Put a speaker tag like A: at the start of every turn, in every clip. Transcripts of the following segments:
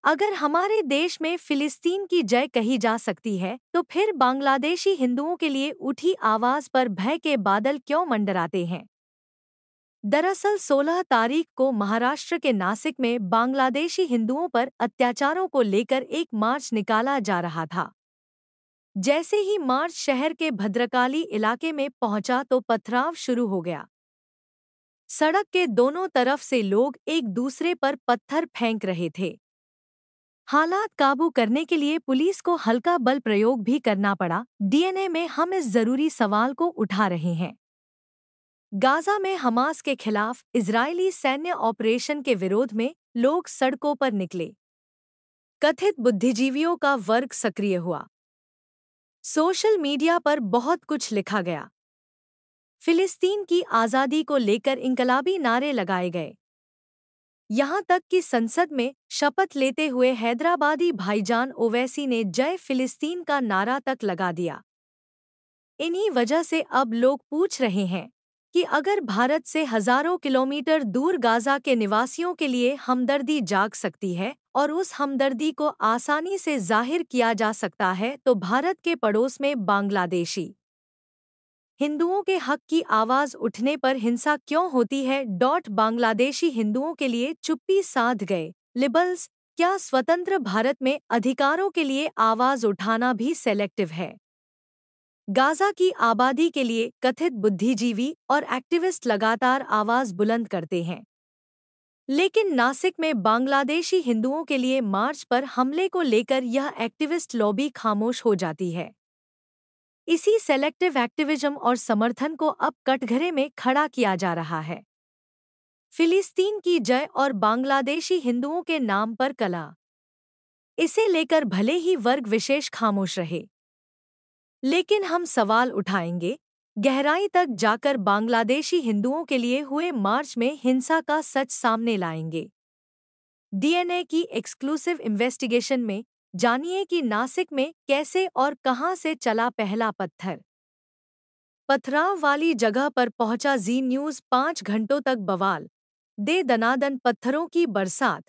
A: अगर हमारे देश में फिलिस्तीन की जय कही जा सकती है, तो फिर बांग्लादेशी हिंदुओं के लिए उठी आवाज पर भय के बादल क्यों मंडराते हैं? दरअसल 16 तारीख को महाराष्ट्र के नासिक में बांग्लादेशी हिंदुओं पर अत्याचारों को लेकर एक मार्च निकाला जा रहा था। जैसे ही मार्च शहर के भद्रकाली इलाके में पहुंचा तो पथराव शुरू हो गया। सड़क के दोनों तरफ से लोग एक दूसरे पर पत्थर फेंक रहे थे। हालात काबू करने के लिए पुलिस को हल्का बल प्रयोग भी करना पड़ा। डीएनए में हम इस जरूरी सवाल को उठा रहे हैं। गाजा में हमास के खिलाफ इजरायली सैन्य ऑपरेशन के विरोध में लोग सड़कों पर निकले। कथित बुद्धिजीवियों का वर्ग सक्रिय हुआ। सोशल मीडिया पर बहुत कुछ लिखा गया। फिलिस्तीन की आज़ादी को लेकर इंकलाबी नारे लगाए गए। यहाँ तक कि संसद में शपथ लेते हुए हैदराबादी भाईजान ओवैसी ने जय फिलिस्तीन का नारा तक लगा दिया। इन्हीं वजह से अब लोग पूछ रहे हैं कि अगर भारत से हजारों किलोमीटर दूर गाजा के निवासियों के लिए हमदर्दी जाग सकती है और उस हमदर्दी को आसानी से जाहिर किया जा सकता है, तो भारत के पड़ोस में बांग्लादेशी हिंदुओं के हक की आवाज उठने पर हिंसा क्यों होती है? बांग्लादेशी हिंदुओं के लिए चुप्पी साध गए लिबरल्स। क्या स्वतंत्र भारत में अधिकारों के लिए आवाज उठाना भी सेलेक्टिव है? गाजा की आबादी के लिए कथित बुद्धिजीवी और एक्टिविस्ट लगातार आवाज बुलंद करते हैं, लेकिन नासिक में बांग्लादेशी हिंदुओं के लिए मार्च पर हमले को लेकर यह एक्टिविस्ट लॉबी खामोश हो जाती है। इसी सेलेक्टिव एक्टिविज्म और समर्थन को अब कटघरे में खड़ा किया जा रहा है। फिलिस्तीन की जय और बांग्लादेशी हिंदुओं के नाम पर कला, इसे लेकर भले ही वर्ग विशेष खामोश रहे, लेकिन हम सवाल उठाएंगे, गहराई तक जाकर बांग्लादेशी हिंदुओं के लिए हुए मार्च में हिंसा का सच सामने लाएंगे। डीएनए की एक्सक्लूसिव इन्वेस्टिगेशन में जानिए कि नासिक में कैसे और कहां से चला पहला पत्थर। पथराव वाली जगह पर पहुंचा जी न्यूज़। 5 घंटों तक बवाल, दे दनादन पत्थरों की बरसात,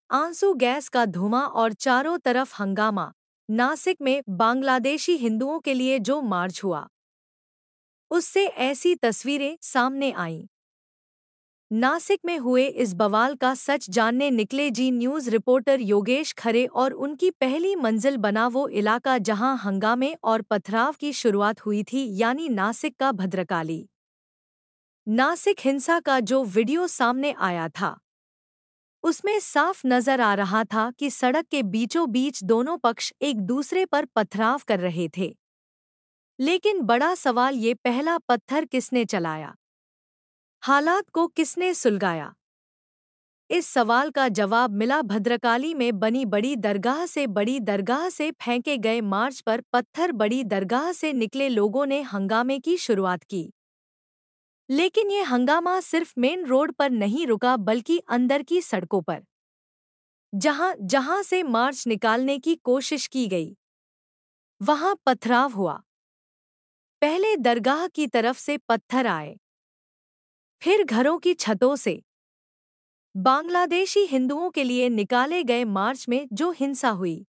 A: आंसू गैस का धुआं और चारों तरफ हंगामा। नासिक में बांग्लादेशी हिंदुओं के लिए जो मार्च हुआ, उससे ऐसी तस्वीरें सामने आईं। नासिक में हुए इस बवाल का सच जानने निकले जी न्यूज़ रिपोर्टर योगेश खरे और उनकी पहली मंजिल बना वो इलाका जहां हंगामे और पथराव की शुरुआत हुई थी, यानी नासिक का भद्रकाली। नासिक हिंसा का जो वीडियो सामने आया था, उसमें साफ नजर आ रहा था कि सड़क के बीचों बीच दोनों पक्ष एक दूसरे पर पथराव कर रहे थे। लेकिन बड़ा सवाल ये, पहला पत्थर किसने चलाया? हालात को किसने सुलगाया? इस सवाल का जवाब मिला भद्रकाली में बनी बड़ी दरगाह से। बड़ी दरगाह से फेंके गए मार्च पर पत्थर। बड़ी दरगाह से निकले लोगों ने हंगामे की शुरुआत की, लेकिन ये हंगामा सिर्फ मेन रोड पर नहीं रुका, बल्कि अंदर की सड़कों पर, जहां जहां से मार्च निकालने की कोशिश की गई, वहां पथराव हुआ। पहले दरगाह की तरफ से पत्थर आए, फिर घरों की छतों से। बांग्लादेशी हिंदुओं के लिए निकाले गए मार्च में जो हिंसा हुई,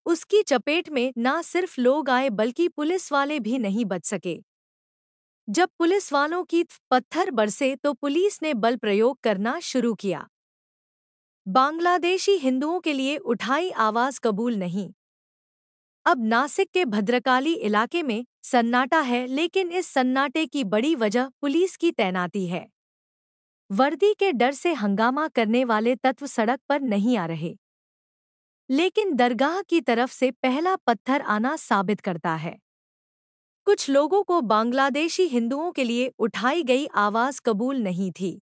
A: उसकी चपेट में ना सिर्फ लोग आए बल्कि पुलिस वाले भी नहीं बच सके। जब पुलिस वालों की पत्थर बरसे तो पुलिस ने बल प्रयोग करना शुरू किया। बांग्लादेशी हिंदुओं के लिए उठाई आवाज कबूल नहीं। अब नासिक के भद्रकाली इलाके में सन्नाटा है, लेकिन इस सन्नाटे की बड़ी वजह पुलिस की तैनाती है। वर्दी के डर से हंगामा करने वाले तत्व सड़क पर नहीं आ रहे, लेकिन दरगाह की तरफ से पहला पत्थर आना साबित करता है, कुछ लोगों को बांग्लादेशी हिंदुओं के लिए उठाई गई आवाज कबूल नहीं थी।